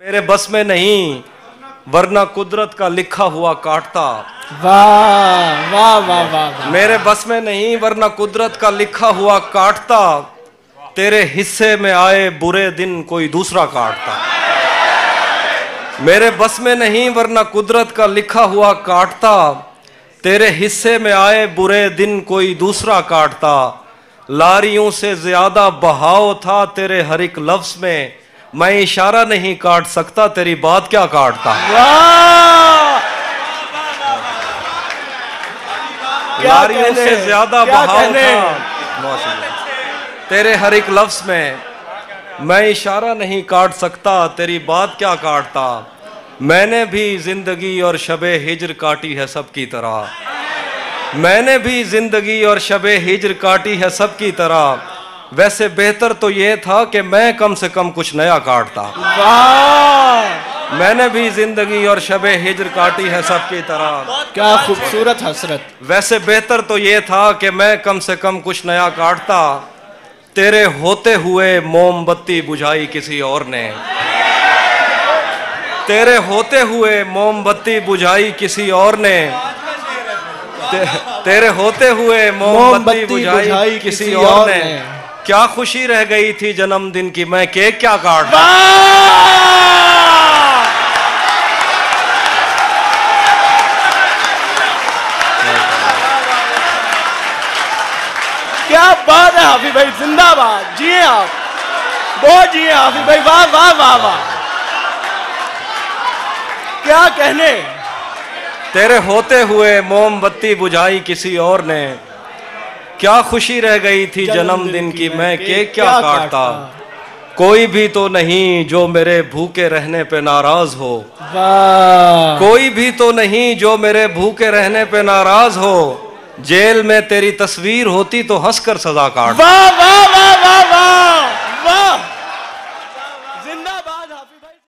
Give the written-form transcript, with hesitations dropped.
मेरे बस में नहीं वरना कुदरत का लिखा हुआ काटता। वाह वाह वाह वाह। मेरे बस में नहीं वरना कुदरत का लिखा हुआ काटता। तेरे हिस्से में आए बुरे दिन कोई दूसरा काटता। मेरे बस में नहीं वरना कुदरत का लिखा हुआ काटता। तेरे हिस्से में आए बुरे दिन कोई दूसरा काटता। लारियों से ज्यादा बहाव था तेरे हर एक लफ्ज में। मैं इशारा नहीं काट सकता, तेरी बात क्या काटता। लारियों से ज्यादा बहाव था तेरे हर एक लफ्ज में। मैं इशारा नहीं काट सकता, तेरी बात क्या काटता। मैंने भी जिंदगी और शबे हिज्र काटी है सबकी तरह। मैंने भी जिंदगी और शबे हिज्र काटी है सबकी तरह। वैसे बेहतर तो ये था कि मैं कम से कम कुछ नया काटता। मैंने भी जिंदगी और शबे हिज्र काटी है सबकी तरह। क्या खूबसूरत हसरत। वैसे बेहतर तो ये था कि मैं कम से कम कुछ नया काटता। तेरे होते हुए मोमबत्ती बुझाई किसी और ने। तेरे होते हुए मोमबत्ती बुझाई किसी और ने। तेरे होते हुए मोमबत्ती बुझाई किसी और ने। क्या खुशी रह गई थी जन्मदिन की, मैं केक क्या काटता। क्या बात है हाफिज भाई, जिंदाबाद। जिए आप, बहुत जिए हाफिज भाई, वाह वाह वाह वाह। क्या कहने। तेरे होते हुए मोमबत्ती बुझाई किसी और ने। क्या खुशी रह गई थी जन्मदिन की, मैं केक क्या काटता। कोई भी तो नहीं जो मेरे भूखे रहने पे नाराज हो। कोई भी तो नहीं जो मेरे भूखे रहने पे नाराज हो। जेल में तेरी तस्वीर होती तो हंसकर सजा काट। वाह वाह वाह वाह